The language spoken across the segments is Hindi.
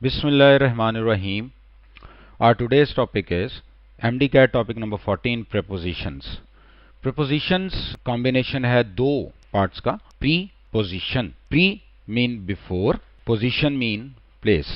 Bismillahirrahmanirrahim. Our today's topic is MDCAT topic number 14 prepositions. Prepositions combination है दो parts का. Preposition. Pre mean before, position mean place.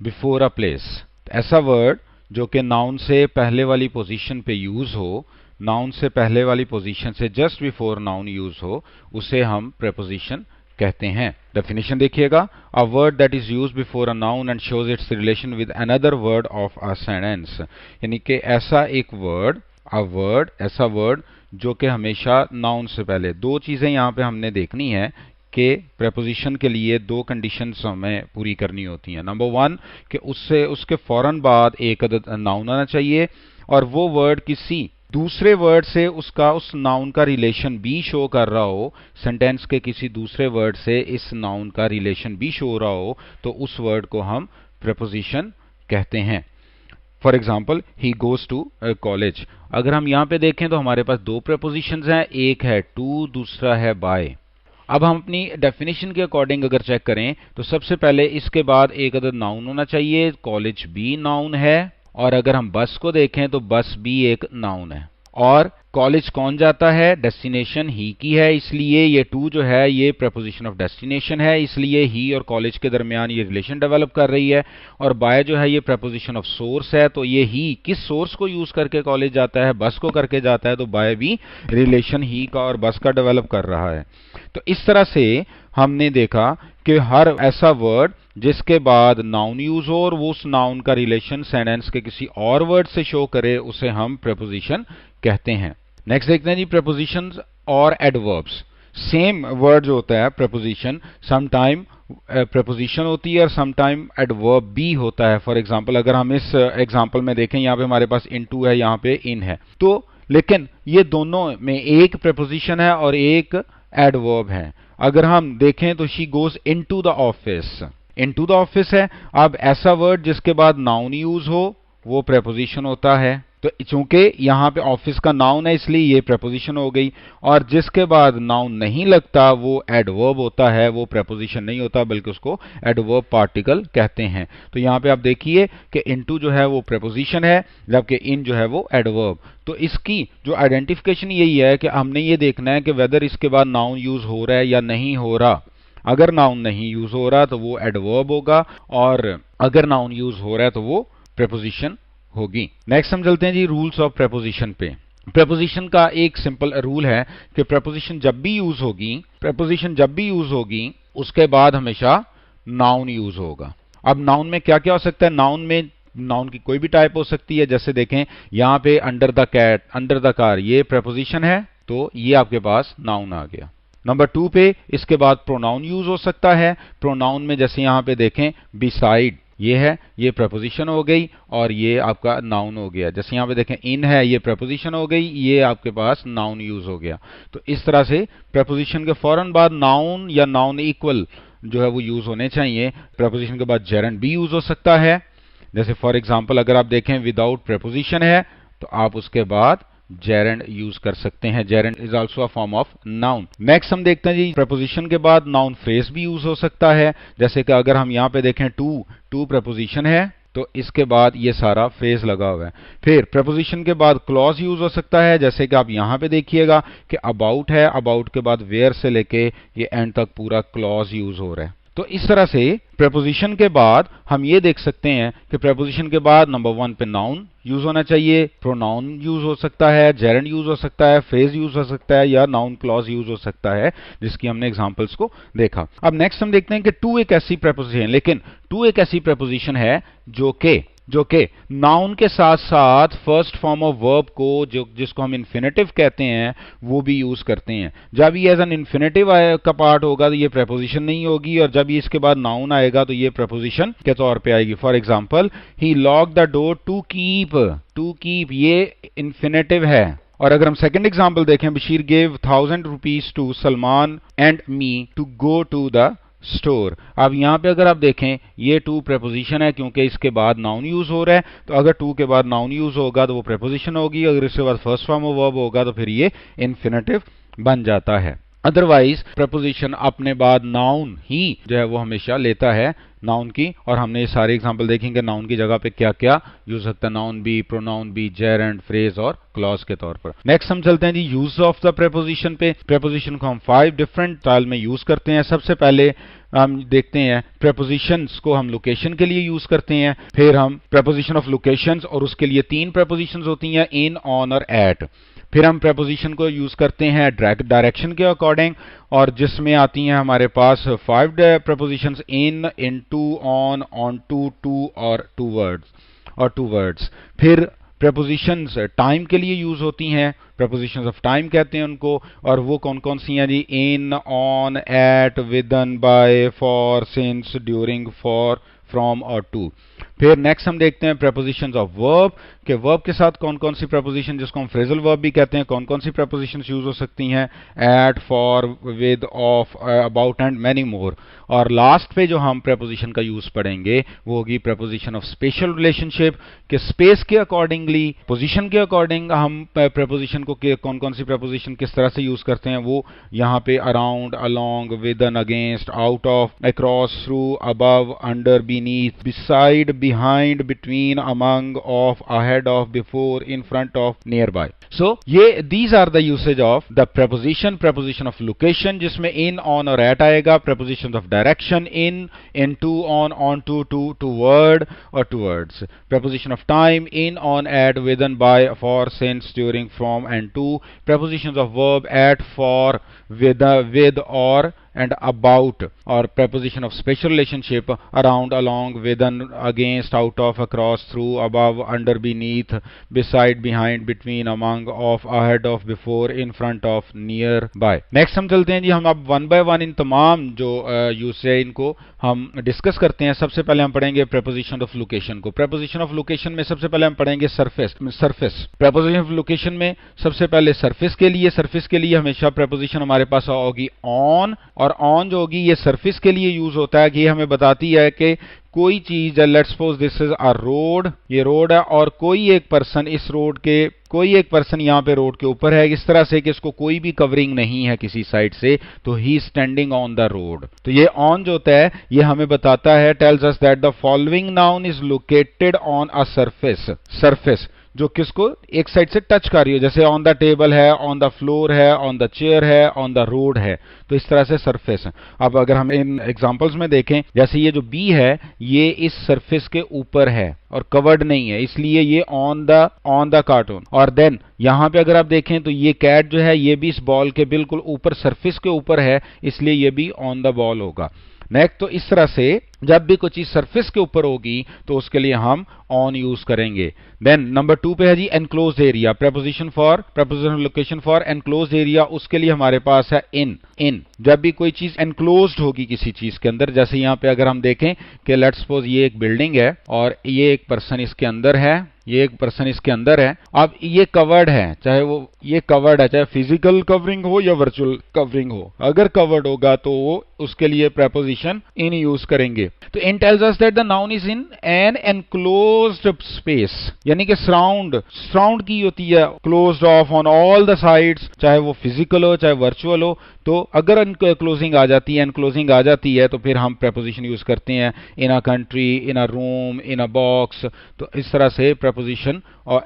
Before a place. ऐसा word जो कि noun से पहले वाली position पे use हो, noun से पहले वाली position से just before noun use हो, उसे हम preposition कहते हैं. डेफिनेशन देखिएगा. A word that is used before a noun and shows it's relation with another word of a sentence. यानी कि ऐसा एक वर्ड, ऐसा वर्ड जो कि हमेशा नाउन से पहले. दो चीजें यहाँ पे हमने देखनी है कि प्रेपोजिशन के लिए दो कंडीशंस हमें पूरी करनी होती हैं. नंबर वन कि उसके फौरन बाद एक नाउन आना चाहिए और वो वर्ड किसी दूसरे वर्ड से उसका उस नाउन का रिलेशन भी शो कर रहा हो. सेंटेंस के किसी दूसरे वर्ड से इस नाउन का रिलेशन भी शो हो रहा हो तो उस वर्ड को हम प्रेपोजिशन कहते हैं. For example he goes to college. अगर हम यहाँ पे देखें तो हमारे पास दो प्रेपोजिशंस हैं, एक है टू, दूसरा है बाय. अब हम अपनी डेफिनेशन के अकॉर्डिंग अगर चेक करें तो सबसे पहले इसके बाद एक अदर नाउन होना चाहिए. कॉलेज भी नाउन है और अगर हम बस को देखें तो बस भी एक नाउन है. और कॉलेज कौन जाता है? डेस्टिनेशन ही की है, इसलिए ये टू जो है ये प्रेपोजिशन ऑफ डेस्टिनेशन है, इसलिए ही और कॉलेज के दरमियान ये रिलेशन डेवलप कर रही है. और बाय जो है ये प्रेपोजिशन ऑफ सोर्स है, तो ये ही किस सोर्स को यूज करके कॉलेज जाता है? बस को करके जाता है, तो बाय भी रिलेशन ही का और बस का डेवलप कर रहा है. तो इस तरह से हमने देखा कि हर ऐसा वर्ड जिसके बाद नाउन यूज हो और वो उस नाउन का रिलेशन सेंटेंस के किसी और वर्ड से शो करे उसे हम प्रेपोजिशन कहते हैं. नेक्स्ट देखते हैं जी प्रेपोजिशंस और एडवर्ब्स. सेम वर्ड जो होता है प्रेपोजिशन, सम टाइम प्रेपोजिशन होती है और सम टाइम एडवर्ब भी होता है. फॉर एग्जांपल अगर हम इस एग्जांपल में देखें, यहाँ पे हमारे पास इनटू है, यहाँ पे इन है, तो लेकिन ये दोनों में एक प्रेपोजिशन है और एक एडवर्ब है. अगर हम देखें तो she goes into the office. Into the office है. अब ऐसा वर्ड जिसके बाद नाउन यूज हो वो प्रेपोजिशन होता है. तो चूंकि यहाँ पे ऑफिस का नाउन है इसलिए ये प्रेपोजिशन हो गई. और जिसके बाद नाउन नहीं लगता वो एडवर्ब होता है, वो प्रेपोजिशन नहीं होता बल्कि उसको एडवर्ब पार्टिकल कहते हैं. तो यहाँ पे आप देखिए कि इनटू जो है वो प्रेपोजिशन है जबकि इन जो है वो एडवर्ब. तो इसकी जो आइडेंटिफिकेशन यही है कि हमने ये देखना है कि वेदर इसके बाद नाउन यूज हो रहा है या नहीं हो रहा. अगर नाउन नहीं यूज हो रहा तो वो एडवर्ब होगा और अगर नाउन यूज हो रहा है तो वो प्रेपोजिशन होगी. नेक्स्ट हम चलते हैं जी रूल्स ऑफ प्रेपोजिशन पे. प्रेपोजिशन का एक सिंपल रूल है कि प्रेपोजिशन जब भी यूज होगी उसके बाद हमेशा नाउन यूज होगा. अब नाउन में क्या क्या हो सकता है? नाउन की कोई भी टाइप हो सकती है. जैसे देखें यहाँ पे under the cat, under the car, ये प्रेपोजिशन है तो ये आपके पास नाउन आ गया. नंबर टू पे इसके बाद प्रोनाउन यूज हो सकता है. प्रोनाउन में जैसे यहाँ पे देखें बिसाइड, ये है, ये प्रेपोजिशन हो गई और ये आपका नाउन हो गया. जैसे यहाँ पे देखें इन है, ये प्रेपोजिशन हो गई, ये आपके पास नाउन यूज हो गया. तो इस तरह से प्रेपोजिशन के फौरन बाद नाउन या नाउन इक्वल जो है वो यूज होने चाहिए. प्रेपोजिशन के बाद जेरेंड भी यूज हो सकता है. जैसे फॉर एग्जाम्पल अगर आप देखें विदाउट प्रेपोजिशन है तो आप उसके बाद जेरेंड यूज कर सकते हैं. Gerund is also a form of noun. Next हम देखते हैं जी प्रेपोजिशन के बाद नाउन फ्रेज भी यूज हो सकता है. जैसे कि अगर हम यहाँ पे देखें टू प्रेपोजिशन है तो इसके बाद ये सारा फ्रेज लगा हुआ है. फिर प्रेपोजिशन के बाद क्लॉज यूज हो सकता है. जैसे कि आप यहाँ पे देखिएगा कि अबाउट है, अबाउट के बाद वेयर से लेके ये एंड तक पूरा क्लॉज यूज हो रहा है. तो इस तरह से प्रेपोजिशन के बाद हम ये देख सकते हैं कि प्रेपोजिशन के बाद नंबर वन पे नाउन यूज होना चाहिए, प्रोनाउन यूज हो सकता है, जेरेंड यूज हो सकता है, फ्रेज यूज हो सकता है या नाउन क्लॉज यूज हो सकता है, जिसकी हमने एग्जांपल्स को देखा. अब नेक्स्ट हम देखते हैं कि टू एक ऐसी प्रेपोजिशन है जो कि नाउन के साथ साथ फर्स्ट फॉर्म ऑफ वर्ब को जिसको हम इन्फिनेटिव कहते हैं वो भी यूज करते हैं. जब ये एज एन इन्फिनेटिव का पार्ट होगा तो ये प्रेपोजिशन नहीं होगी और जब ये इसके बाद नाउन आएगा तो ये प्रेपोजिशन के तौर पे आएगी. For example he lock the door to keep, ये इन्फिनेटिव है. और अगर हम सेकंड एग्जांपल देखें, Bashir gave 1000 rupees to Salman and me to go to the store. अब यहाँ पे अगर आप देखें ये टू प्रेपोजिशन है क्योंकि इसके बाद नाउन यूज हो रहा है. तो अगर टू के बाद नाउन यूज होगा तो वो प्रेपोजिशन होगी, अगर इसके बाद फर्स्ट फॉर्म ऑफ वर्ब होगा तो फिर ये इन्फिनेटिव बन जाता है. अदरवाइज प्रपोजिशन अपने बाद नाउन ही जो है वो हमेशा लेता है नाउन की, और हमने ये सारे एग्जांपल देखेंगे नाउन की जगह पे क्या क्या यूज सकता है, नाउन भी, प्रोनाउन भी, जेरेंड, फ्रेज और क्लॉज के तौर पर। नेक्स्ट हम चलते हैं जी यूज ऑफ द प्रेपोजिशन पे। प्रेपोजिशन को हम 5 डिफरेंट स्टाइल में यूज करते हैं। सबसे पहले हम देखते हैं प्रेपोजिशंस को हम लोकेशन के लिए यूज करते हैं, फिर हम प्रेपोजिशन ऑफ लोकेशंस और उसके लिए 3 प्रेपोजिशंस होती हैं, इन, ऑन और एट। फिर हम प्रेपोजिशन को यूज करते हैं डायरेक्शन के अकॉर्डिंग, और जिसमें आती हैं हमारे पास 5 prepositions, in, into, on to और टूवर्ड्स। फिर प्रेपोजिशंस टाइम के लिए यूज होती हैं, प्रेपोजिशंस ऑफ टाइम कहते हैं उनको, और वो कौन कौन सी हैं जी, in, on, at, within, by, for, since, during, for, from और टू। फिर नेक्स्ट हम देखते हैं प्रेपोजिशंस ऑफ वर्ब के वर्ब के साथ कौन कौन सी प्रेपोजिशन, जिसको हम फ्रेजल वर्ब भी कहते हैं, कौन कौन सी प्रेपोजिशंस यूज हो सकती हैं, at, for, with, of, about and many more. और लास्ट पे जो हम प्रेपोजिशन का यूज पढ़ेंगे वो होगी प्रेपोजिशन ऑफ स्पेशल रिलेशनशिप, के स्पेस के अकॉर्डिंगली, पोजीशन के अकॉर्डिंग हम प्रेपोजिशन को कौन कौन सी प्रेपोजिशन किस तरह से यूज करते हैं, वो यहाँ पे around, along, with and against, out of, across, through, above, under, beneath, beside, behind, between, among, of, ahead of, before, in front of, nearby. So these are the usage of the preposition of location जिसमें in, on और at आएगा, prepositions of direction, in, into, on to, toward और towards, preposition of time, in, on, at, within, by, for, since, during, from and to, prepositions of verb, at, for, with or and about, और preposition of special relationship, around, along, within, against, out of, across, through, above, under, beneath, beside, behind, between, among, of, ahead of, before, in front of, near by। Next हम चलते हैं जी, हम अब वन बाय वन इन तमाम जो यूज है इनको हम डिस्कस करते हैं। सबसे पहले हम पढ़ेंगे प्रेपोजिशन ऑफ लोकेशन को। प्रेपोजिशन ऑफ लोकेशन में सबसे पहले हम पढ़ेंगे सरफेस। प्रेपोजिशन ऑफ लोकेशन में सबसे पहले सरफेस के लिए हमेशा प्रेपोजिशन हमारे पास होगी ऑन, और ऑन जो होगी ये सरफेस के लिए यूज होता है कि ये हमें बताती है कि कोई चीज, let's suppose this is a road, ये रोड है और कोई एक पर्सन यहाँ पे रोड के ऊपर है, इस तरह से कि इसको कोई भी कवरिंग नहीं है किसी साइड से, तो ही स्टैंडिंग ऑन द रोड। तो ये ऑन जो होता है ये हमें बताता है, tales us that the following noun is located on a surface जो किसको एक साइड से टच कर रही हो, जैसे ऑन द टेबल है, ऑन द फ्लोर है, ऑन द चेयर है, ऑन द रोड है, तो इस तरह से सरफेस है। अब अगर हम इन एग्जांपल्स में देखें, जैसे ये जो बी है ये इस सरफेस के ऊपर है और कवर्ड नहीं है, इसलिए ये ऑन द कार्टून। और देन यहां पे अगर आप देखें तो ये कैट जो है ये भी इस बॉल के बिल्कुल ऊपर, सरफेस के ऊपर है, इसलिए ये भी ऑन द बॉल होगा। नेक्स्ट, तो इस तरह से जब भी कोई चीज सरफेस के ऊपर होगी तो उसके लिए हम ऑन यूज करेंगे। देन नंबर 2 पे है जी enclosed area. Preposition location for enclosed area, उसके लिए हमारे पास है इन। जब भी कोई चीज एनक्लोज्ड होगी किसी चीज के अंदर, जैसे यहाँ पे अगर हम देखें कि लेट्स सपोज ये एक बिल्डिंग है और ये एक पर्सन इसके अंदर है, अब ये कवर्ड है, चाहे फिजिकल कवरिंग हो या वर्चुअल कवरिंग हो, अगर कवर्ड होगा तो वो उसके लिए प्रेपोजिशन इन यूज करेंगे। तो in tells us that the noun is in an enclosed space, यानी कि सराउंड की होती है, closed off on all the sides, चाहे वो फिजिकल हो चाहे वर्चुअल हो। तो अगर एनक्लोजिंग आ जाती है तो फिर हम प्रेपोजिशन यूज करते हैं in a country, in a room, in a box, तो इस तरह से प्रेपोजिशन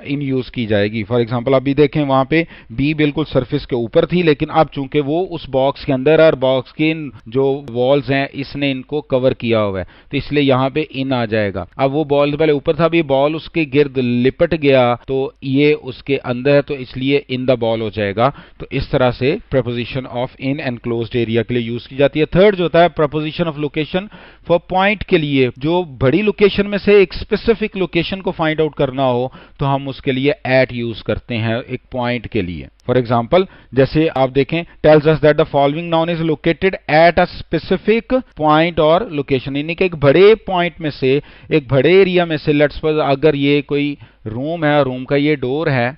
इन यूज की जाएगी। फॉर एग्जांपल अभी देखें वहां पे बी बिल्कुल सरफेस के ऊपर थी, लेकिन अब चूंकि वो उस बॉक्स के अंदर है और बॉक्स के जो वॉल्स हैं इसने इनको कवर किया हुआ है, तो इसलिए यहाँ पे इन आ जाएगा। अब वो बॉल पहले ऊपर था, अभी बॉल उसके गिर्द लिपट गया तो ये उसके अंदर है, तो इसलिए इन द बॉल हो जाएगा। तो इस तरह से preposition of in enclosed area के लिए यूज की जाती है। थर्ड जो होता है preposition of location for point के लिए, जो बड़ी लोकेशन में से एक स्पेसिफिक लोकेशन को फाइंड आउट करना हो तो हम उसके लिए एट यूज करते हैं एक पॉइंट के लिए। फॉर एग्जाम्पल जैसे आप देखें, tales us that the following noun is located at a specific point और लोकेशन, यानी कि एक बड़े पॉइंट में से, एक बड़े एरिया में से, लेट्स सपोज अगर ये कोई रूम है, रूम का ये डोर है,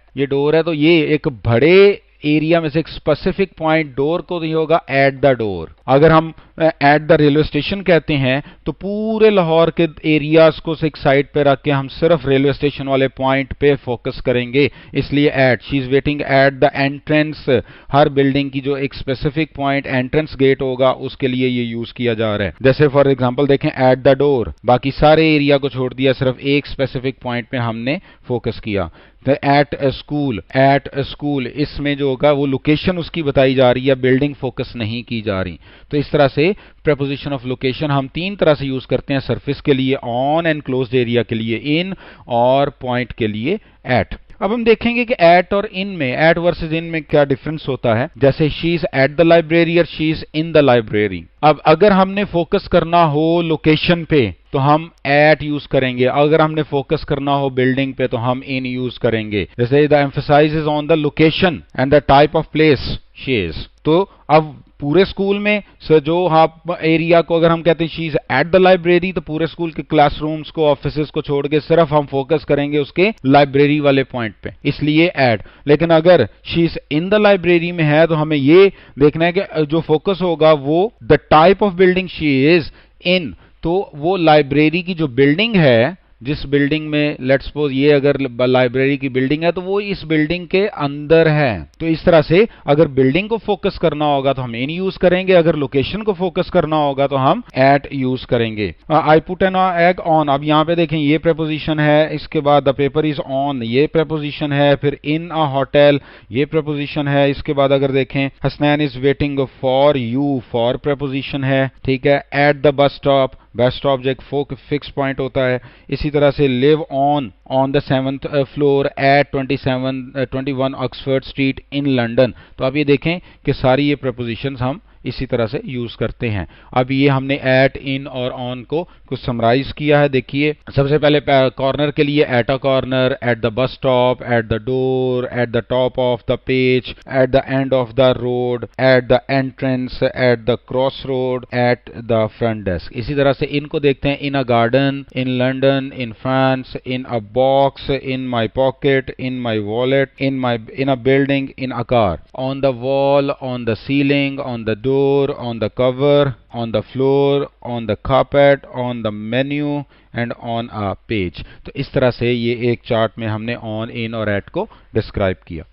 तो ये एक बड़े एरिया में से एक स्पेसिफिक पॉइंट डोर को नहीं होगा एट द डोर, अगर हम एट द रेलवे स्टेशन कहते हैं तो पूरे लाहौर के एरियाज को एक साइड पे रख के हम सिर्फ रेलवे स्टेशन वाले पॉइंट पे फोकस करेंगे, इसलिए at. She is waiting at the entrance, हर बिल्डिंग की जो एक स्पेसिफिक पॉइंट एंट्रेंस गेट होगा उसके लिए ये यूज किया जा रहा है। जैसे फॉर एग्जांपल देखें एट द डोर, बाकी सारे एरिया को छोड़ दिया, सिर्फ एक स्पेसिफिक पॉइंट पे हमने फोकस किया। एट ए स्कूल, इसमें जो होगा वो लोकेशन उसकी बताई जा रही है, बिल्डिंग फोकस नहीं की जा रही। तो इस तरह से प्रेपोजिशन ऑफ लोकेशन हम तीन तरह से यूज करते हैं, सरफेस के लिए ऑन, एनक्लोज्ड एरिया के लिए इन, और पॉइंट के लिए एट। अब हम देखेंगे कि एट और इन में, एट वर्सेस इन में क्या डिफरेंस होता है। जैसे she is at the library और she is in the library. अब अगर हमने फोकस करना हो लोकेशन पे तो हम एट यूज करेंगे, अगर हमने फोकस करना हो बिल्डिंग पे तो हम इन यूज करेंगे। जैसे the emphasis is on the location and the type of place she is. तो अब पूरे स्कूल में जो आप एरिया को अगर हम कहते हैं she is at the library, तो पूरे स्कूल के क्लासरूम्स को, ऑफिसेस को छोड़ के सिर्फ हम फोकस करेंगे उसके लाइब्रेरी वाले पॉइंट पे, इसलिए एट। लेकिन अगर she is in the library में है तो हमें ये देखना है कि जो फोकस होगा वो the type of building she is इन, तो वो लाइब्रेरी की जो बिल्डिंग है, जिस बिल्डिंग में लेट्स सपोज ये अगर लाइब्रेरी की बिल्डिंग है तो वो इस बिल्डिंग के अंदर है। तो इस तरह से अगर बिल्डिंग को फोकस करना होगा तो हम इन यूज करेंगे, अगर लोकेशन को फोकस करना होगा तो हम एट यूज करेंगे। I put an egg on, अब यहाँ पे देखें ये प्रेपोजिशन है, इसके बाद द पेपर इज ऑन ये प्रेपोजिशन है, फिर इन अ होटल ये प्रेपोजिशन है, इसके बाद अगर देखें Hasnain is waiting for you, for preposition है, ठीक है। At the bus stop, bus stop एक फिक्स पॉइंट होता है। इसी तरह से live on the 7th floor at 21 Oxford Street in London. तो आप ये देखें कि सारी ये प्रपोजिशंस हम इसी तरह से यूज करते हैं। अब ये हमने एट, इन और ऑन को कुछ समराइज किया है। देखिए सबसे पहले कॉर्नर के लिए at a corner, at the bus stop, at the door, at the top of the page, at the end of the road, at the entrance, at the cross road, at the front desk. इसी तरह से इनको देखते हैं, in a garden, in London, in France, in a box, in my pocket, in my wallet, in a building, in a car, on the wall, on the ceiling, on the door, on the cover, on the floor, on the carpet, on the menu and on a page। तो इस तरह से ये एक चार्ट में हमने on, in और at को डिस्क्राइब किया।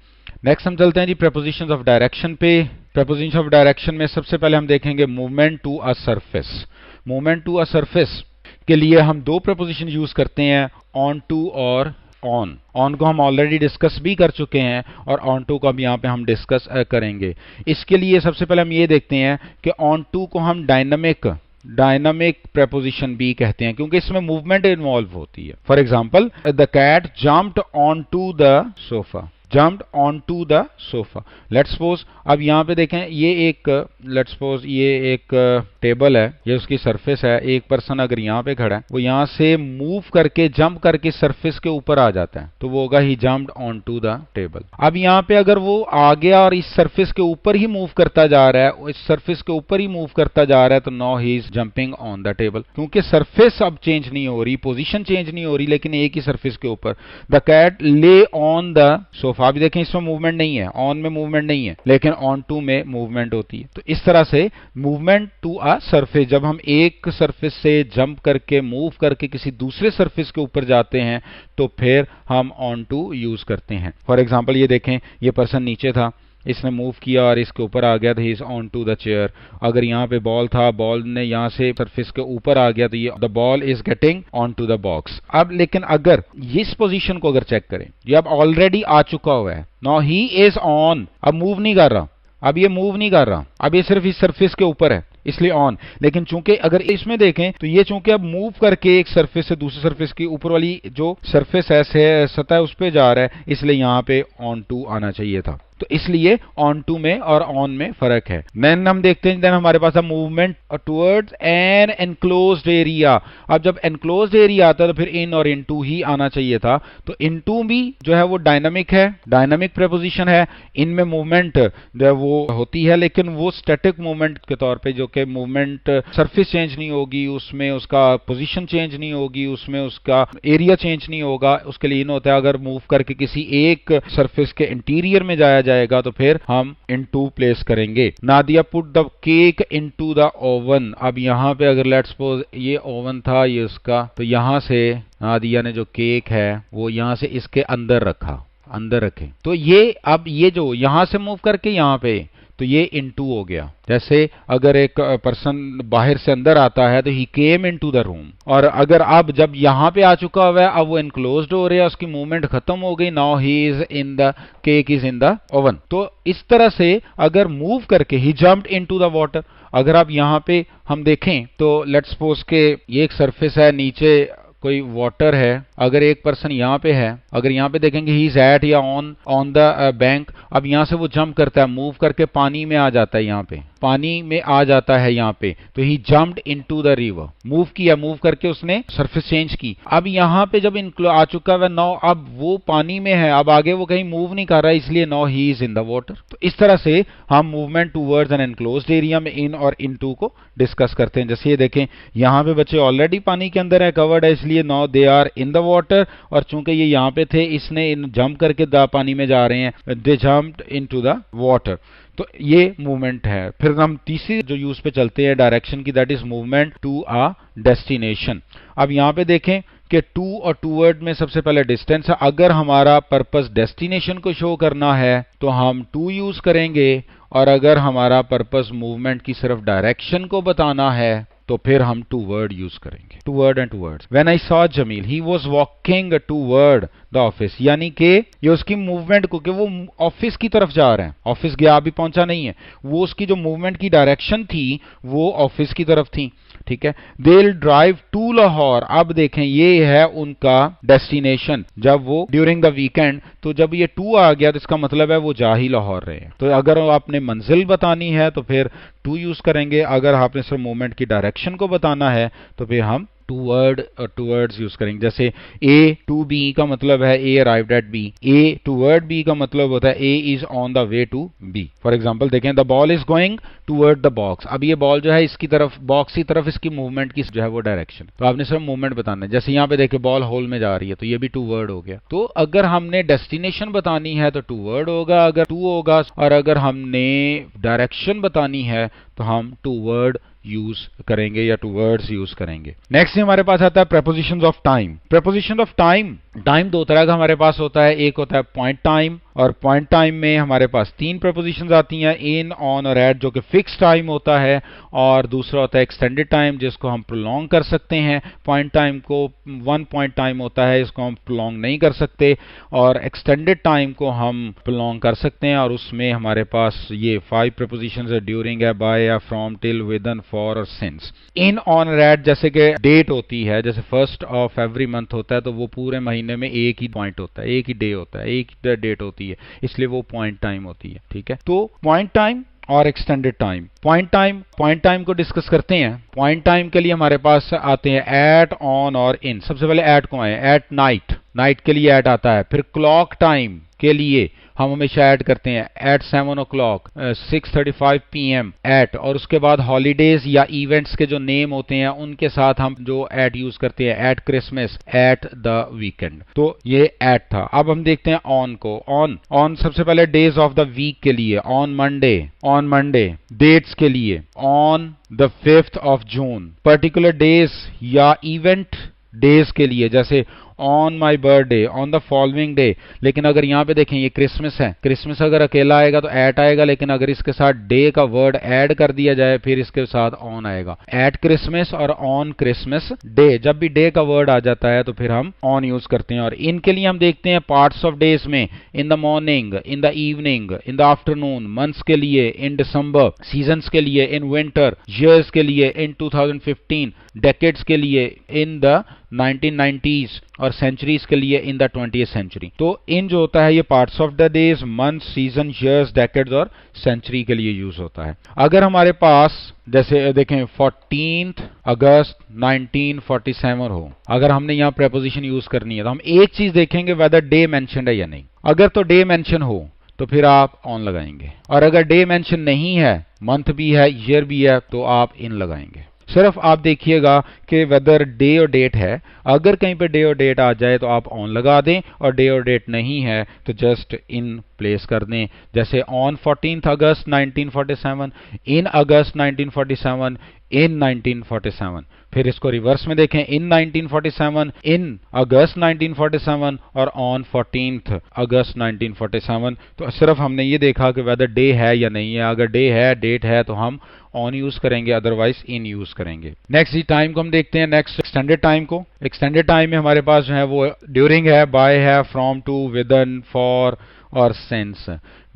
नेक्स्ट हम चलते हैं जी prepositions of direction पे। prepositions of direction में सबसे पहले हम देखेंगे movement to a surface। movement to a surface के लिए हम दो preposition यूज करते हैं, on to और ऑन को हम ऑलरेडी डिस्कस भी कर चुके हैं और ऑन टू को अब यहाँ पे हम डिस्कस करेंगे। इसके लिए सबसे पहले हम ये देखते हैं कि ऑन टू को हम डायनामिक प्रेपोजिशन भी कहते हैं, क्योंकि इसमें मूवमेंट इन्वॉल्व होती है। For example the cat jumped onto the sofa, jumped onto the sofa। Let's suppose अब यहाँ पे देखें ये एक लेट्स सपोज ये एक टेबल है, ये उसकी सरफेस है। एक पर्सन अगर यहाँ पे खड़ा है, वो यहाँ से मूव करके जंप करके सरफेस के ऊपर आ जाता है, तो वो होगा ही जम्प्ड ऑनटू द टेबल। अब यहाँ पे अगर वो आ गया और इस सरफेस के ऊपर ही मूव करता जा रहा है, इस सरफेस के ऊपर ही मूव करता जा रहा है, तो now he is jumping on the table, क्योंकि सरफेस अब चेंज नहीं हो रही, पोजीशन चेंज नहीं हो रही, लेकिन एक ही सरफेस के ऊपर। द कैट ले ऑन द सोफा, आप देखें इसमें मूवमेंट नहीं है, ऑन में मूवमेंट नहीं है, लेकिन ऑन टू में मूवमेंट होती है। तो इस तरह से मूवमेंट टू अ सरफेस, जब हम एक सरफेस से जंप करके मूव करके किसी दूसरे सरफेस के ऊपर जाते हैं तो फिर हम ऑन टू यूज करते हैं। फॉर एग्जांपल ये देखें, ये पर्सन नीचे था, इसने मूव किया और इसके ऊपर आ गया, तो he is onto the chair. अगर यहाँ पे बॉल था, बॉल ने यहाँ से सरफेस के ऊपर आ गया, तो ये the ball is getting onto the box. अब लेकिन अगर इस पोजीशन को अगर चेक करें, ये अब ऑलरेडी आ चुका हुआ है, नाउ ही इज ऑन, अब मूव नहीं कर रहा, अब ये मूव नहीं कर रहा, अब ये सिर्फ इस सरफेस के ऊपर है, इसलिए ऑन। लेकिन चूंकि अगर इसमें देखें तो ये चूंकि अब मूव करके एक सरफेस से दूसरे सरफेस की ऊपर वाली जो सरफेस है, सतह, उस पे जा रहा है, इसलिए यहाँ पे ऑन टू आना चाहिए था। तो इसलिए ऑन टू में और ऑन में फर्क है। देन हम देखते हैं, देन हमारे पास है movement towards an enclosed area. अब जब एनक्लोज्ड एरिया आता है तो फिर इन और इनटू ही आना चाहिए था। तो इनटू भी जो है वो डायनामिक है, डायनामिक प्रेपोजिशन है। इनमें मूवमेंट जो है वो होती है, लेकिन वो स्टैटिक मूवमेंट के तौर पे, जो कि मूवमेंट सरफेस चेंज नहीं होगी, उसमें उसका पोजीशन चेंज नहीं होगी, उसमें उसका एरिया चेंज नहीं होगा। उसके लिए इन होता है, अगर मूव करके किसी एक सरफेस के इंटीरियर में जाया जाएगा तो फिर हम इनटू प्लेस करेंगे। Nadia put the cake into the oven. अब यहाँ पे अगर लेट्स सपोज ये ओवन था ये उसका, तो यहाँ से नादिया ने जो केक है वो यहाँ से इसके अंदर रखा, अंदर रखे, तो ये अब ये जो यहां से मूव करके यहां पे, तो ये इनटू हो गया। जैसे अगर एक पर्सन बाहर से अंदर आता है तो ही केम इनटू द रूम, और अगर अब जब यहां पे आ चुका हुआ है, अब वो इनक्लोज्ड हो रहा है, उसकी मूवमेंट खत्म हो गई, now he is in the cake is in the oven. तो इस तरह से अगर मूव करके ही जंप्ड इनटू द वाटर। अगर आप यहाँ पे हम देखें तो लेट्स सपोज के ये एक सरफेस है, नीचे कोई वाटर है, अगर एक पर्सन यहाँ पे है, अगर यहाँ पे देखेंगे ही इज एट या ऑन द बैंक, अब यहाँ से वो जंप करता है, मूव करके पानी में आ जाता है, यहाँ पे पानी में आ जाता है यहाँ पे, तो he jumped into the river, move किया, मूव करके उसने सरफेस चेंज की। अब यहाँ पे जब आ चुका है नाउ, अब वो पानी में है, अब आगे वो कहीं मूव नहीं कर रहा है, इसलिए now he is in the water. तो इस तरह से हम movement towards an enclosed area में इन और इनटू को डिस्कस करते हैं। जैसे ये देखें यहाँ पे बच्चे ऑलरेडी पानी के अंदर है, कवर्ड है, इसलिए now they are in the water, और चूंकि ये यहाँ पे थे इसने इन जंप करके पानी में जा रहे हैं, दे जम्प्ड इनटू द वाटर। तो ये मूवमेंट है। फिर हम तीसरी जो यूज पे चलते हैं डायरेक्शन की, that is movement to a destination. अब यहाँ पे देखें कि टू और टूवर्ड में सबसे पहले डिस्टेंस है। अगर हमारा पर्पस डेस्टिनेशन को शो करना है तो हम टू यूज करेंगे, और अगर हमारा पर्पस मूवमेंट की सिर्फ डायरेक्शन को बताना है तो फिर हम टूवर्ड यूज करेंगे, toward and towards. When I saw Jameel he was walking toward the office, यानी कि ये उसकी मूवमेंट को, कि वो ऑफिस की तरफ जा रहे हैं, ऑफिस गया अभी पहुंचा नहीं है, वो उसकी जो मूवमेंट की डायरेक्शन थी वो ऑफिस की तरफ थी। ठीक है, they will drive to Lahore. अब देखें ये है उनका डेस्टिनेशन, जब वो ड्यूरिंग द वीकेंड, तो जब ये टू आ गया तो इसका मतलब है वो जा ही लाहौर रहे हैं। तो अगर आपने मंजिल बतानी है तो फिर टू यूज करेंगे, अगर आपने सिर्फ मूवमेंट की डायरेक्शन को बताना है तो फिर हम टूवर्ड और टूवर्ड्स यूज करेंगे। जैसे ए टू बी का मतलब है A arrived at B, A toward B का मतलब होता है A is on the way to B. For example देखें, the ball is going toward the box. अब ये बॉल जो है इसकी तरफ, बॉक्स की तरफ इसकी मूवमेंट की जो है वो डायरेक्शन, तो आपने सिर्फ मूवमेंट बताना है। जैसे यहाँ पे देखें बॉल होल में जा रही है, तो ये भी टूवर्ड हो गया। तो अगर हमने डेस्टिनेशन बतानी है तो टूवर्ड होगा, अगर टू होगा, और अगर हमने डायरेक्शन बतानी है तो हम टूवर्ड यूज करेंगे या टूवर्ड्स यूज करेंगे। नेक्स्ट हमारे पास आता है prepositions of time. Preposition of time, time दो तरह का हमारे पास होता है, एक होता है पॉइंट टाइम, और पॉइंट टाइम में हमारे पास तीन प्रेपोजिशंस आती हैं, इन, ऑन और एट, जो कि फिक्स टाइम होता है, और दूसरा होता है एक्सटेंडेड टाइम, जिसको हम प्रोलॉन्ग कर सकते हैं। पॉइंट टाइम को वन पॉइंट टाइम होता है, इसको हम प्रोलॉन्ग नहीं कर सकते, और एक्सटेंडेड टाइम को हम प्रोलॉन्ग कर सकते हैं, और उसमें हमारे पास ये 5 प्रेपोजिशंस है, ड्यूरिंग है, बाय है, फ्रॉम, टिल, विदन, फॉर और सिंस। इन, ऑन और एट जैसे कि डेट होती है, जैसे फर्स्ट ऑफ एवरी मंथ होता है, तो वो पूरे महीने में एक ही पॉइंट होता है, एक ही डे होता है, एक ही डेट होती है, इसलिए वो पॉइंट टाइम होती है। ठीक है, तो पॉइंट टाइम और एक्सटेंडेड टाइम। पॉइंट टाइम को डिस्कस करते हैं। पॉइंट टाइम के लिए हमारे पास आते हैं एट, ऑन और इन। सबसे पहले एट को आए, एट नाइट, नाइट के लिए एट आता है। फिर क्लॉक टाइम के लिए हम हमेशा ऐड करते हैं एट 7 o'clock, 6:35 PM एट, और उसके बाद हॉलीडेज या इवेंट्स के जो नेम होते हैं उनके साथ हम जो एट यूज करते हैं, eight Christmas, at the weekend. तो ये एट था। अब हम देखते हैं ऑन को। ऑन सबसे पहले डेज ऑफ द वीक के लिए, ऑन मंडे। डेट्स के लिए on the 5th of June। Particular days या इवेंट डेज के लिए, जैसे on my birthday, on the following day. लेकिन अगर यहाँ पे देखें ये क्रिसमस है, क्रिसमस अगर अकेला आएगा तो एट आएगा, लेकिन अगर इसके साथ डे का वर्ड ऐड कर दिया जाए फिर इसके साथ ऑन आएगा। एट क्रिसमस और ऑन क्रिसमस डे, जब भी डे का वर्ड आ जाता है तो फिर हम ऑन यूज करते हैं। और इनके लिए हम देखते हैं पार्ट्स ऑफ डेज में, in the morning, in the evening, in the afternoon, months के लिए इन दिसंबर, सीजन्स के लिए इन विंटर, ईयर्स के लिए इन 2015, डेकेड्स के लिए इन द 1990s, और सेंचुरीज के लिए इन द 20th century। तो इन जो होता है ये parts of the days, month, season, years, decades और सेंचुरी के लिए यूज होता है। अगर हमारे पास जैसे देखें 14th अगस्त 1947 हो, अगर हमने यहाँ प्रेपोजिशन यूज करनी है तो हम एक चीज देखेंगे वेदर डे मेंशन्ड है या नहीं। अगर तो डे मेंशन हो तो फिर आप ऑन लगाएंगे, और अगर डे मेंशन नहीं है, मंथ भी है, ईयर भी है, तो आप इन लगाएंगे। सिर्फ आप देखिएगा कि वेदर डे और डेट है, अगर कहीं पे डे और डेट आ जाए तो आप ऑन लगा दें, और डे और डेट नहीं है तो जस्ट इन प्लेस कर दें। जैसे ऑन 14 अगस्त 1947, इन अगस्त 1947, इन 1947। फिर इसको रिवर्स में देखें, इन 1947, इन अगस्त 1947 और ऑन 14 अगस्त 1947। तो सिर्फ हमने ये देखा कि वेदर डे है या नहीं है। अगर डे है, डेट है, तो हम ऑन यूज करेंगे, अदरवाइज इन यूज करेंगे। नेक्स्ट जी टाइम को हम देखते हैं, नेक्स्ट एक्सटेंडेड टाइम को। एक्सटेंडेड टाइम में हमारे पास जो है वो ड्यूरिंग है, बाय है, फ्रॉम, टू, विदन, फॉर और सिंस।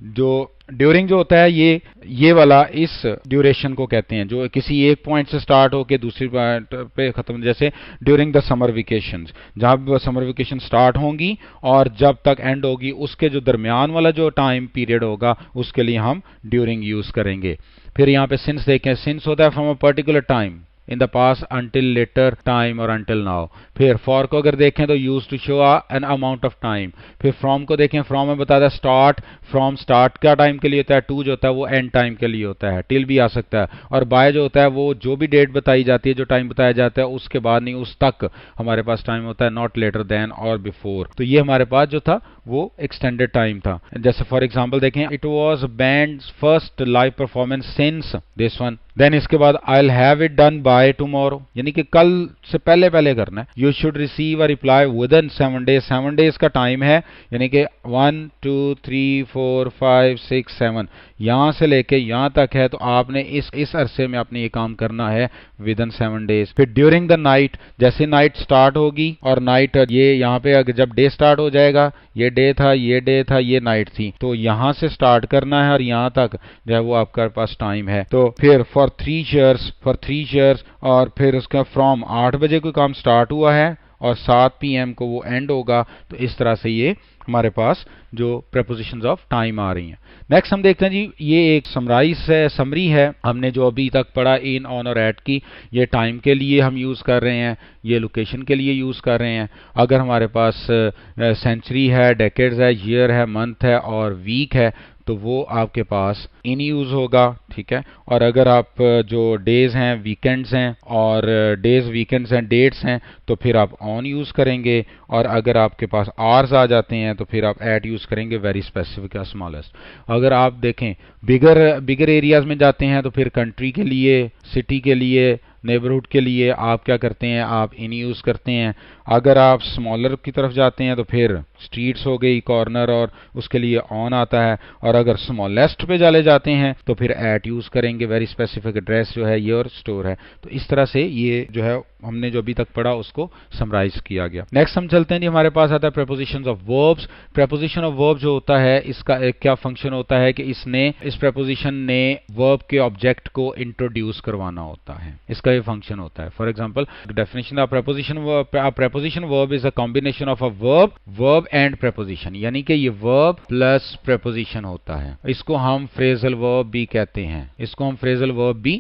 जो ड्यूरिंग जो होता है ये वाला इस ड्यूरेशन को कहते हैं, जो किसी एक पॉइंट से स्टार्ट होकर दूसरी पॉइंट पे खत्म। जैसे ड्यूरिंग द समर वेकेशंस, जब समर वेकेशन स्टार्ट होंगी और जब तक एंड होगी, उसके जो दरमियान वाला जो टाइम पीरियड होगा उसके लिए हम ड्यूरिंग यूज करेंगे। फिर यहाँ पे सिंस देखें, सिंस होता है from a particular time in the past, until, later time और अंटिल नाउ। फिर फॉर को अगर देखें तो use to show an amount of time. फिर फ्रॉम को देखें, फ्रॉम में बताता है स्टार्ट, फ्रॉम स्टार्ट का टाइम के लिए होता है, टू जो होता है वो एंड टाइम के लिए होता है, टिल भी आ सकता है। और बाय जो होता है वो जो भी डेट बताई जाती है, जो टाइम बताया जाता है उसके बाद नहीं, उस तक हमारे पास टाइम होता है, नॉट लेटर देन और बिफोर। तो ये हमारे पास जो था वो एक्सटेंडेड टाइम था। जैसे फॉर एग्जाम्पल देखें, it was band's first live performance since this one. Then इसके बाद I will have it done by tomorrow, यानी कि कल से पहले पहले करना है। You should receive a reply within 7 days, 7 days का टाइम है, यानी कि 1 2 3 4 5 6 7 यहां से लेके यहां तक है। तो आपने इस अरसे में आपने ये काम करना है विद इन 7 डेज। फिर ड्यूरिंग द नाइट, जैसे नाइट स्टार्ट होगी और नाइट ये यहाँ पे अगर जब डे स्टार्ट हो जाएगा, ये डे था, ये डे था, ये नाइट थी, तो यहां से स्टार्ट करना है और यहां तक जो है वो आपके पास टाइम है। तो फिर फॉर 3 ईयर्स, और फिर उसका फ्रॉम 8 बजे कोई काम स्टार्ट हुआ है और 7 PM को वो एंड होगा। तो इस तरह से ये हमारे पास जो प्रेपोजिशंस ऑफ टाइम आ रही हैं। नेक्स्ट हम देखते हैं जी, ये एक समरी है हमने जो अभी तक पढ़ा, इन, ऑन और एट की। ये टाइम के लिए हम यूज कर रहे हैं, ये लोकेशन के लिए यूज कर रहे हैं। अगर हमारे पास सेंचुरी है, डेकेड्स है, ईयर है, मंथ है और वीक है, तो वो आपके पास इन यूज होगा, ठीक है। और अगर आप जो डेज हैं, वीकेंड्स हैं, और डेज, वीकेंड्स हैं, डेट्स हैं, तो फिर आप ऑन यूज करेंगे। और अगर आपके पास आवर्स आ जाते हैं तो फिर आप एट यूज करेंगे, वेरी स्पेसिफिक या स्मॉलेस्ट। अगर आप देखें बिगर एरियाज में जाते हैं तो फिर कंट्री के लिए, सिटी के लिए, नेबरहुड के लिए आप क्या करते हैं, आप इन यूज करते हैं। अगर आप स्मॉलर की तरफ जाते हैं तो फिर स्ट्रीट्स हो गई, कॉर्नर, और उसके लिए ऑन आता है। और अगर स्मॉलेस्ट पे चले जाते हैं तो फिर एट यूज करेंगे, वेरी स्पेसिफिक एड्रेस जो है ये और स्टोर है। तो इस तरह से ये जो है हमने जो अभी तक पढ़ा उसको समराइज किया गया। नेक्स्ट हम चलते हैं जी, हमारे पास आता है prepositions of verbs. Preposition of verb जो होता है, इसका एक क्या फंक्शन होता है कि इस प्रेपोजिशन ने वर्ब के ऑब्जेक्ट को इंट्रोड्यूस करवाना होता है, इसका ये फंक्शन होता है। For example definition of preposition verb is a combination of a verb and preposition, यानी कि ये verb plus preposition होता है। इसको हम phrasal verb भी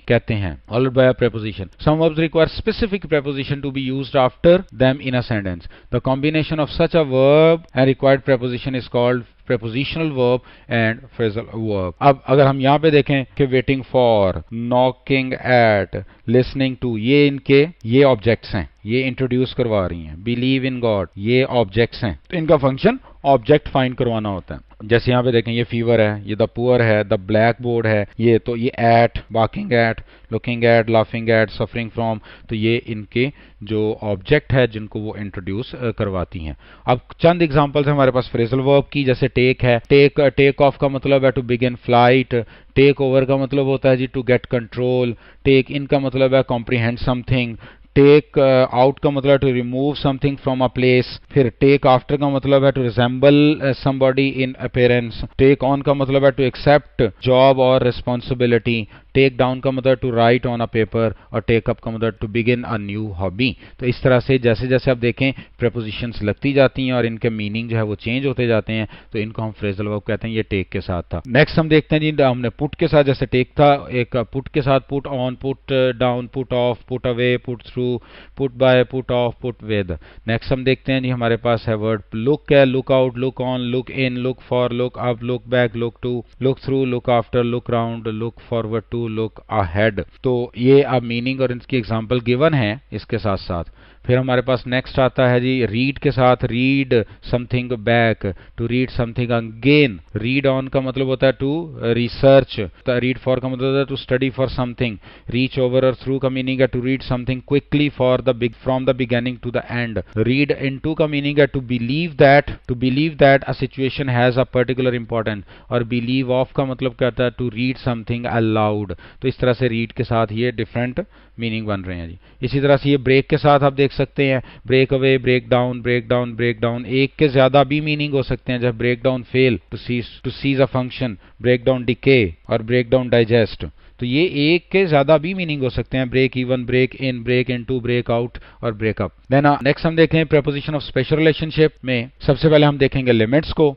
कहते हैं, followed by a preposition. Some verbs require specific preposition to be used after them in a sentence. The combination of such a verb and required preposition is called prepositional verb and phrasal verb. अब अगर हम यहाँ पे देखें कि waiting for, knocking at, listening to, ये ऑब्जेक्ट्स हैं, ये इंट्रोड्यूस करवा रही हैं। बिलीव इन गॉड, ये ऑब्जेक्ट्स हैं, तो इनका फंक्शन ऑब्जेक्ट फाइंड करवाना होता है। जैसे यहाँ पे देखें, ये फीवर है, ये द पुअर है, द ब्लैक बोर्ड है, ये तो ये at, barking at, looking at, laughing at, suffering from, तो ये इनके जो ऑब्जेक्ट है जिनको वो इंट्रोड्यूस करवाती हैं। अब चंद एग्जांपल्स हैं हमारे पास फ्रेजल वर्ब की। जैसे टेक है, टेक ऑफ का मतलब है to begin flight. Take over का मतलब होता है जी to get control. Take in का मतलब है कॉम्प्रीहेंड समथिंग। टेक आउट का मतलब है to remove something from a place. फिर टेक आफ्टर का मतलब है to resemble somebody in appearance. Take on का मतलब है टू एक्सेप्ट जॉब और रिस्पॉन्सिबिलिटी। टेक डाउन का मतलब to write on a paper. और टेक अप का मतलब to begin a new hobby. तो इस तरह से जैसे जैसे आप देखें प्रेपोजिशंस लगती जाती हैं और इनके मीनिंग जो है वो चेंज होते जाते हैं, तो इनको हम फ्रेजल वर्ब कहते हैं। ये टेक के साथ था। नेक्स्ट हम देखते हैं जी, हमने पुट के साथ, जैसे टेक था एक पुट के साथ, put on, put down, put off, put away, put through, through, put by, put off, put with. Next हम देखते हैं जी, हमारे पास है वर्ड लुक है, look out, look on, look in, look for, look up, look back, look to, look through, look after, look round, look forward to, look ahead. तो ये अब मीनिंग और इनकी एग्जांपल गिवन है इसके साथ साथ। फिर हमारे पास नेक्स्ट आता है जी रीड के साथ, read something back, to read something again. Read on का मतलब होता है टू रिसर्च, रीड फॉर का मतलब होता है to study for something. Reach over और थ्रू का मीनिंग है to read something quickly for the from the beginning to the end. Read into का मीनिंग है to believe that a situation has a particular important. और बिलीव ऑफ का मतलब क्या होता है टू रीड समथिंग अलाउड। तो इस तरह से रीड के साथ ये डिफरेंट मीनिंग बन रहे हैं जी। इसी तरह से ये ब्रेक के साथ आप देख सकते हैं, break away, break down, break down, break down. एक के ज्यादा भी मीनिंग हो सकते हैं, जब break down fail, to cease a function, break down decay और ब्रेक डाउन डाइजेस्ट। तो ये एक के ज्यादा भी मीनिंग हो सकते हैं, break even, break in, break into, break out और ब्रेकअप। देन नेक्स्ट हम देखें प्रीपोजिशन ऑफ स्पेशल रिलेशनशिप में। सबसे पहले हम देखेंगे लिमिट्स को।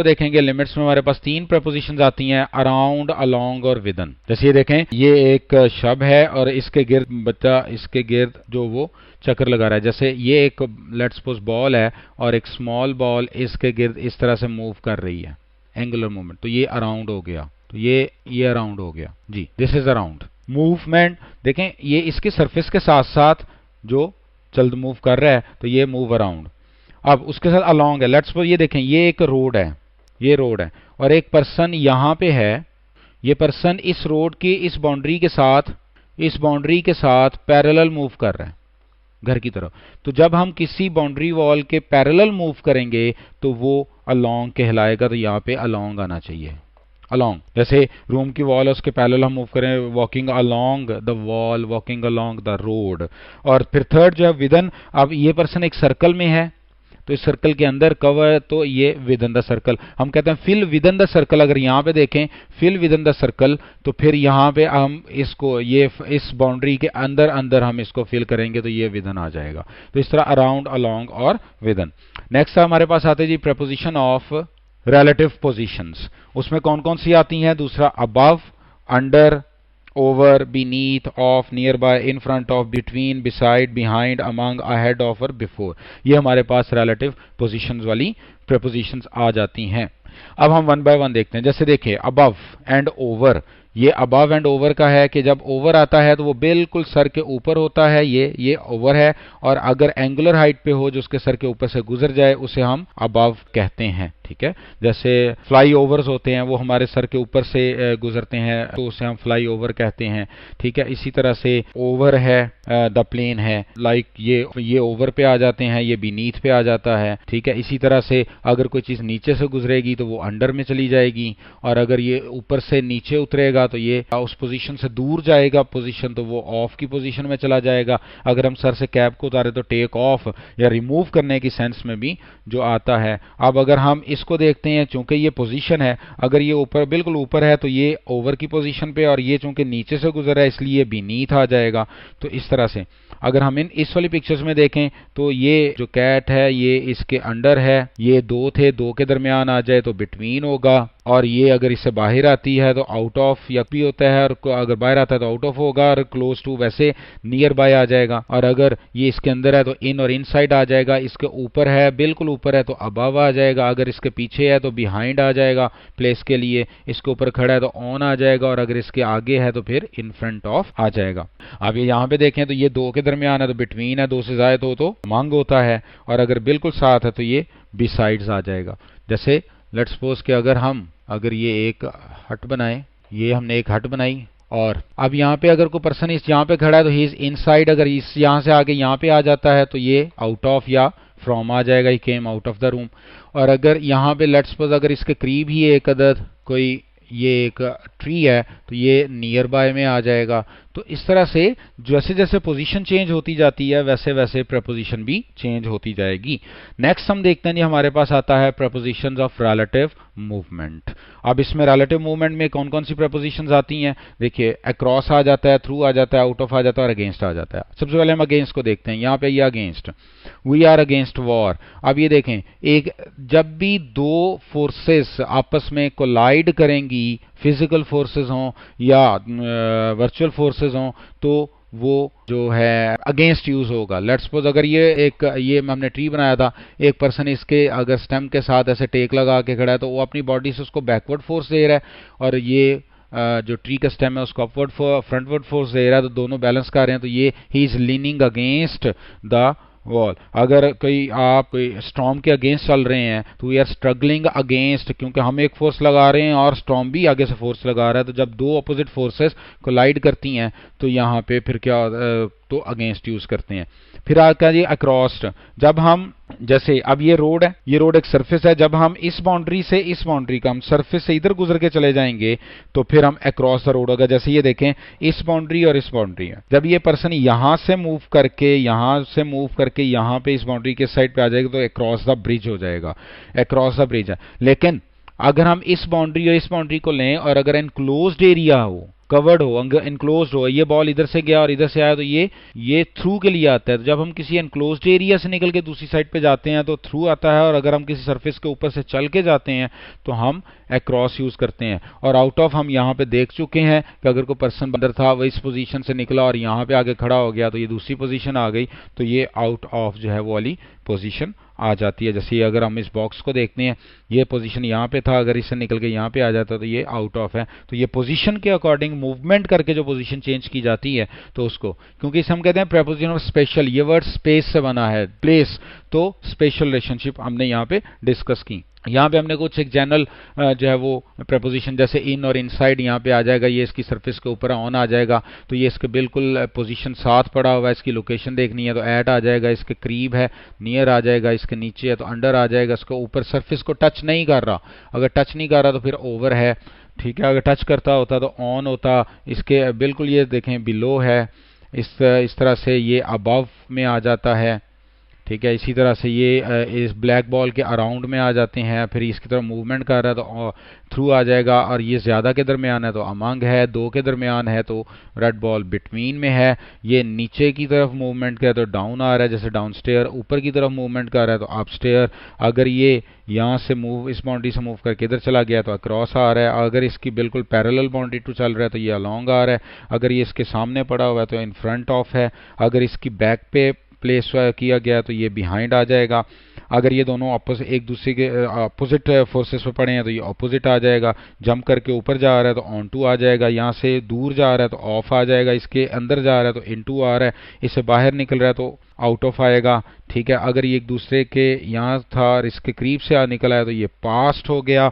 देखेंगे लिमिट्स में हमारे पास तीन प्रीपोजिशंस आती हैं, अराउंड, अलोंग और विदन। जैसे ये देखें, ये एक शब है और इसके गिर्द बच्चा, इसके गिर्द जो वो चक्कर लगा रहा है। जैसे ये एक लेट्स सपोज बॉल है और एक स्मॉल बॉल इसके गिर्द इस तरह से मूव कर रही है, एंगुलर मूवमेंट, तो ये अराउंड हो गया। तो ये अराउंड हो गया जी, दिस इज अराउंड। मूवमेंट देखें, ये इसके सरफेस के साथ साथ जो चल मूव कर रहा है, तो ये मूव अराउंड। अब उसके साथ अलोंग है, लेट्स सपोज ये देखें, ये एक रोड है, ये रोड है और एक पर्सन यहां पे है। ये पर्सन इस रोड की इस बाउंड्री के साथ पैरेलल मूव कर रहा है घर की तरफ। तो जब हम किसी बाउंड्री वॉल के पैरेलल मूव करेंगे तो वो अलोंग कहलाएगा। तो यहाँ पे अलोंग आना चाहिए, अलोंग। जैसे रूम की वॉल है, उसके पैरेलल हम मूव करें, walking along the wall, walking along the road. और फिर थर्ड जो है विदन। अब ये पर्सन एक सर्कल में है, तो इस सर्कल के अंदर कवर, तो ये विद इन द सर्कल। हम कहते हैं fill within the circle. अगर यहाँ पे देखें fill within the circle, तो फिर यहाँ पे हम इसको ये इस बाउंड्री के अंदर अंदर हम इसको फिल करेंगे, तो ये विद इन आ जाएगा। तो इस तरह अराउंड, अलोंग और विद इन। नेक्स्ट हमारे पास आते हैं जी प्रपोजिशन ऑफ रिलेटिव पोजीशंस। उसमें कौन कौन सी आती हैं? दूसरा above, under, over, beneath, off, nearby, in front of, between, beside, behind, among, ahead of और before। ये हमारे पास relative positions वाली prepositions आ जाती हैं। अब हम वन बाय वन देखते हैं। जैसे देखिए above and over, ये above and over का है कि जब over आता है तो वो बिल्कुल सर के ऊपर होता है, ये over है। और अगर एंगुलर हाइट पे हो जो उसके सर के ऊपर से गुजर जाए उसे हम above कहते हैं, ठीक है। जैसे फ्लाई ओवर्स होते हैं, वो हमारे सर के ऊपर से गुजरते हैं, तो उसे हम फ्लाई ओवर कहते हैं, ठीक है। इसी तरह से ओवर है, द प्लेन है, लाइक ये ओवर पे आ जाते हैं, ये बीनीथ पे आ जाता है, ठीक है। इसी तरह से अगर कोई चीज नीचे से गुजरेगी तो वो अंडर में चली जाएगी, और अगर ये ऊपर से नीचे उतरेगा तो ये उस पोजीशन से दूर जाएगा पोजीशन, तो वो ऑफ की पोजीशन में चला जाएगा। अगर हम सर से कैप को उतारे तो टेक ऑफ या रिमूव करने की सेंस में भी जो आता है। अब अगर हम इसको देखते हैं, चूंकि ये पोजीशन है, अगर ये ऊपर बिल्कुल ऊपर है तो ये ओवर की पोजीशन पे, और ये चूंकि नीचे से गुजर रहा है इसलिए बीनीथ आ जाएगा। तो इस तरह से अगर हम इस वाली पिक्चर्स में देखें तो ये जो कैट है ये इसके अंडर है, ये दो थे, दो के दरमियान आ जाए तो बिटवीन होगा, और ये अगर इससे बाहर आती है तो आउट ऑफ या भी होता है, और अगर बाहर आता है तो आउट ऑफ होगा, और क्लोज टू वैसे नियर बाय आ जाएगा। और अगर ये इसके अंदर है तो इन और इनसाइड आ जाएगा, इसके ऊपर है, बिल्कुल ऊपर है तो अबव आ जाएगा, अगर इसके पीछे है तो बिहाइंड आ जाएगा प्लेस के लिए, इसके ऊपर खड़ा है तो ऑन आ जाएगा, और अगर इसके आगे है तो फिर इन फ्रंट ऑफ आ जाएगा। अब ये यहाँ पे देखें तो ये दो के दरमियान है तो बिटवीन है, दो से ज्यादा हो तो अमंग होता है, और अगर बिल्कुल साथ है तो ये बिसाइड्स आ जाएगा। जैसे लेट्स सपोज कि अगर ये एक हट बनाए, ये हमने एक हट बनाई, और अब यहाँ पे अगर कोई पर्सन यहाँ पे खड़ा है तो ही इज इनसाइड, अगर इस यहाँ से आगे यहाँ पे आ जाता है तो ये आउट ऑफ या फ्रॉम आ जाएगा, he came out of the room. और अगर यहाँ पे लेट्स सपोज अगर इसके करीब ही एक अदर कोई ये एक ट्री है तो ये नियर बाय में आ जाएगा। तो इस तरह से जैसे जैसे पोजीशन चेंज होती जाती है वैसे वैसे प्रपोजिशन भी चेंज होती जाएगी। नेक्स्ट हम देखते हैं जी, हमारे पास आता है प्रपोजिशंस ऑफ रिलेटिव मूवमेंट। अब इसमें रिलेटिव मूवमेंट में कौन कौन सी प्रपोजिशंस आती हैं? देखिए अक्रॉस आ जाता है, थ्रू आ जाता है, आउट ऑफ आ जाता है और अगेंस्ट आ जाता है। सबसे पहले हम अगेंस्ट को देखते हैं। यहाँ पे ये against, we are against war. अब ये देखें, एक जब भी दो फोर्सेस आपस में कोलाइड करेंगी, फिजिकल फोर्सेस हों या वर्चुअल फोर्सेस हों, तो वो जो है अगेंस्ट यूज होगा। लेट्स सपोज अगर ये हमने ट्री बनाया था, एक पर्सन इसके अगर स्टेम के साथ ऐसे टेक लगा के खड़ा है तो वो अपनी बॉडी से उसको बैकवर्ड फोर्स दे रहा है, और ये जो ट्री का स्टेम है उसको अपवर्ड फ्रंटवर्ड फोर्स दे रहा है, तो दोनों बैलेंस कर रहे हैं, तो ये he is leaning against the wall. अगर आप कोई स्टॉर्म के अगेंस्ट चल रहे हैं तो वी आर स्ट्रगलिंग अगेंस्ट, क्योंकि हम एक फोर्स लगा रहे हैं और स्टॉर्म भी आगे से फोर्स लगा रहा है, तो जब दो अपोजिट फोर्सेस कोलाइड करती हैं तो यहाँ पे फिर क्या तो अगेंस्ट यूज करते हैं। फिर आता जी अक्रॉस। जब हम जैसे अब ये रोड है, ये रोड एक सरफेस है, जब हम इस बाउंड्री से इस बाउंड्री का हम सरफेस से इधर गुजर के चले जाएंगे तो फिर हम अक्रॉस द रोड होगा। जैसे ये देखें, इस बाउंड्री और इस बाउंड्री है, जब ये पर्सन यहां से मूव करके यहां पे इस बाउंड्री के साइड पे आ जाएगा तो अक्रॉस द ब्रिज हो जाएगा, अक्रॉस द ब्रिज है। लेकिन अगर हम इस बाउंड्री और इस बाउंड्री को लें और अगर एनक्लोज्ड एरिया हो, कवर्ड हो, एनक्लोज्ड हो, ये बॉल इधर से गया और इधर से आया तो ये थ्रू के लिए आता है। तो जब हम किसी एनक्लोज्ड एरिया से निकल के दूसरी साइड पे जाते हैं तो थ्रू आता है, और अगर हम किसी सरफेस के ऊपर से चल के जाते हैं तो हम अक्रॉस यूज करते हैं। और आउट ऑफ हम यहाँ पे देख चुके हैं कि अगर कोई पर्सन अंदर था वो इस पोजीशन से निकला और यहाँ पे आके खड़ा हो गया तो ये दूसरी पोजीशन आ गई, तो ये आउट ऑफ जो है वो वाली पोजीशन आ जाती है। जैसे अगर हम इस बॉक्स को देखते हैं, ये पोजीशन यहाँ पे था, अगर इससे निकल के यहाँ पे आ जाता तो ये आउट ऑफ है। तो ये पोजीशन के अकॉर्डिंग मूवमेंट करके जो पोजीशन चेंज की जाती है तो उसको, क्योंकि इसे हम कहते हैं प्रेपोजिशन ऑफ स्पेशल, ये वर्ड स्पेस से बना है, प्लेस, तो स्पेशल रिलेशनशिप हमने यहाँ पे डिस्कस की। यहाँ पे हमने कुछ एक जनरल जो है वो प्रपोजिशन, जैसे इन और इनसाइड यहाँ पे आ जाएगा, ये इसकी सरफेस के ऊपर ऑन आ जाएगा तो ये इसके बिल्कुल पोजीशन साथ पड़ा हुआ है, इसकी लोकेशन देखनी है तो एट आ जाएगा, इसके करीब है नियर आ जाएगा, इसके नीचे है तो अंडर आ जाएगा, इसके ऊपर सरफेस को टच नहीं कर रहा, अगर टच नहीं कर रहा तो फिर ओवर है, ठीक है। अगर टच करता होता तो ऑन होता, इसके बिल्कुल ये देखें बिलो है, इस तरह से ये अबव में आ जाता है, ठीक है। इसी तरह से ये इस ब्लैक बॉल के अराउंड में आ जाते हैं, फिर इसकी तरफ मूवमेंट कर रहा है तो थ्रू आ जाएगा, और ये ज़्यादा के दरमियान है तो अमंग है, दो के दरमियान है तो रेड बॉल बिटवीन में है, ये नीचे की तरफ मूवमेंट कर तो डाउन आ रहा है, जैसे डाउन स्टेयर, ऊपर की तरफ मूवमेंट कर रहा है तो अप स्टेयर, अगर ये यहाँ से इस बाउंड्री से मूव करके इधर चला गया तो अक्रॉस आ रहा है, अगर इसकी बिल्कुल पैरेलल बाउंड्री टू चल रहा है तो ये अलोंग आ रहा है, अगर ये इसके सामने पड़ा हुआ है तो इन फ्रंट ऑफ है, अगर इसकी बैक पे प्लेस किया गया तो ये बिहाइंड आ जाएगा, अगर ये दोनों एक दूसरे के अपोजिट फोर्सेस पे पड़े हैं तो ये अपोजिट आ जाएगा, जंप करके ऊपर जा रहा है तो ऑन टू आ जाएगा, यहाँ से दूर जा रहा है तो ऑफ आ जाएगा, इसके अंदर जा रहा है तो इन टू आ रहा है, इससे बाहर निकल रहा है तो आउट ऑफ आएगा, ठीक है। अगर ये एक दूसरे के यहाँ था और इसके करीब से निकला है तो ये पास्ट हो गया।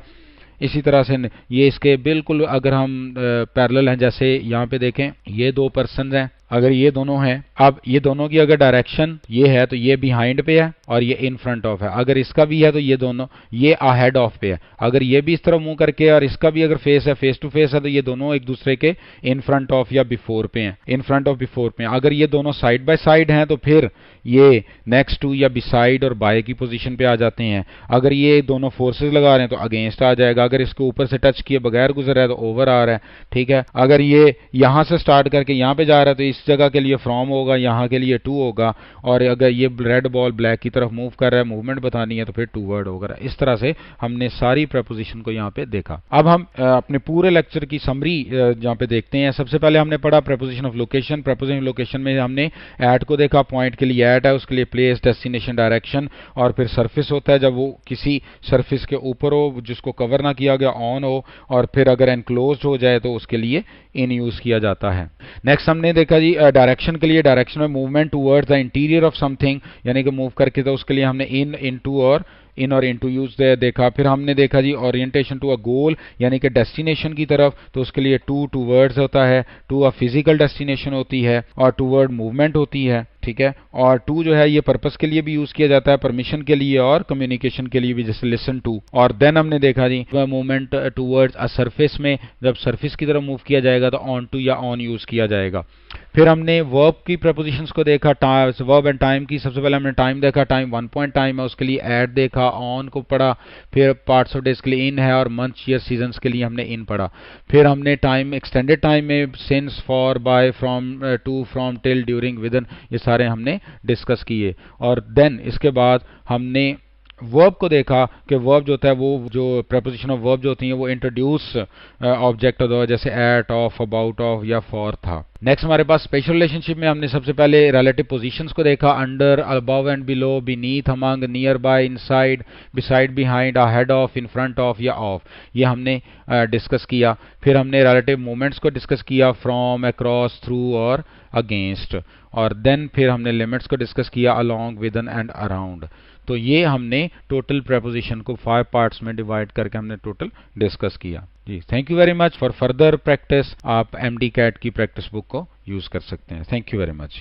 इसी तरह से ये इसके बिल्कुल अगर हम पैरेलल हैं, जैसे यहाँ पे देखें ये दो पर्सन हैं, अगर ये दोनों हैं, अब ये दोनों की अगर डायरेक्शन ये है तो ये बिहाइंड पे है और ये इन फ्रंट ऑफ है, अगर इसका भी है तो ये दोनों ये अहेड ऑफ पे है, अगर ये भी इस तरह मुंह करके और इसका भी अगर फेस है फेस टू फेस है तो ये दोनों एक दूसरे के इन फ्रंट ऑफ या बिफोर पे हैं, इन फ्रंट ऑफ बिफोर पे हैं। अगर ये दोनों साइड बाय साइड हैं तो फिर ये नेक्स्ट टू या बिसाइड और बाय की पोजीशन पे आ जाते हैं। अगर ये दोनों फोर्सेस लगा रहे हैं तो अगेंस्ट आ जाएगा, अगर इसके ऊपर से टच किए बगैर गुजर रहा है तो ओवर आ रहा है, ठीक है। अगर ये यहाँ से स्टार्ट करके यहाँ पे जा रहा है तो इस जगह के लिए फ्रॉम होगा, यहाँ के लिए टू होगा, और अगर ये रेड बॉल ब्लैक की तरफ मूव कर रहा है, मूवमेंट बतानी है तो फिर टू वर्ड होगा। इस तरह से हमने सारी प्रपोजिशन को यहाँ पे देखा। अब हम अपने पूरे लेक्चर की समरी यहाँ पे देखते हैं। सबसे पहले हमने पढ़ा preposition of location. Preposition of location में हमने एट को देखा, पॉइंट के लिए एट है, उसके लिए प्लेस, डेस्टिनेशन, डायरेक्शन, और फिर सरफेस होता है जब वो किसी सरफेस के ऊपर हो जिसको कवर ना किया गया, ऑन हो, और फिर अगर एनक्लोज्ड हो जाए तो उसके लिए इन यूज किया जाता है। नेक्स्ट हमने देखा जी डायरेक्शन के लिए, डायरेक्शन में movement towards the interior of something, यानी कि मूव करके, तो उसके लिए हमने इनटू और इनटू यूज देखा। फिर हमने देखा जी ओरिएंटेशन टू अ गोल, यानी कि डेस्टिनेशन की तरफ, तो उसके लिए टूवर्ड्स होता है, टू अ फिजिकल डेस्टिनेशन होती है, और टूवर्ड मूवमेंट होती है, ठीक है। और टू जो है ये पर्पस के लिए भी यूज किया जाता है, परमिशन के लिए और कम्युनिकेशन के लिए भी, जैसे लिसन टू। और देन हमने देखा जी मूवमेंट टूवर्ड्स अ सरफेस में, जब सरफेस की तरफ मूव किया जाएगा तो ऑन टू या ऑन यूज किया जाएगा। फिर हमने वर्ब की प्रपोजिशंस को देखा, वर्ब एंड टाइम की। सबसे पहले हमने टाइम देखा, टाइम 1 पॉइंट टाइम है, उसके लिए एट देखा, ऑन को पढ़ा, फिर पार्ट्स ऑफ डेज के लिए इन है, और मंथ ईयर सीजन्स के लिए हमने इन पढ़ा। फिर हमने टाइम एक्सटेंडेड टाइम में since, for, by, from, to, from, till, during, within, ये सारे हमने डिस्कस किए। और देन इसके बाद हमने वर्ब को देखा कि वर्ब जो होता है वो जो प्रपोजिशन ऑफ वर्ब जो होती है वो इंट्रोड्यूस ऑब्जेक्ट होता है, जैसे एट, ऑफ, अबाउट ऑफ या फॉर था। नेक्स्ट हमारे पास स्पेशल रिलेशनशिप में हमने सबसे पहले रिलेटिव पोजीशंस को देखा, under, above and below, beneath, among, near by, inside, beside, behind, ahead of, in front of या ऑफ, ये हमने डिस्कस किया। फिर हमने रिलेटिव मूवमेंट्स को डिस्कस किया, फ्रॉम, अक्रॉस, थ्रू और अगेंस्ट, और देन फिर हमने लिमिट्स को डिस्कस किया, along, with in and around. तो ये हमने टोटल प्रेपोजिशन को 5 पार्ट्स में डिवाइड करके हमने टोटल डिस्कस किया। जी, thank you very much. For further practice आप MD CAT की प्रैक्टिस बुक को यूज कर सकते हैं। Thank you very much.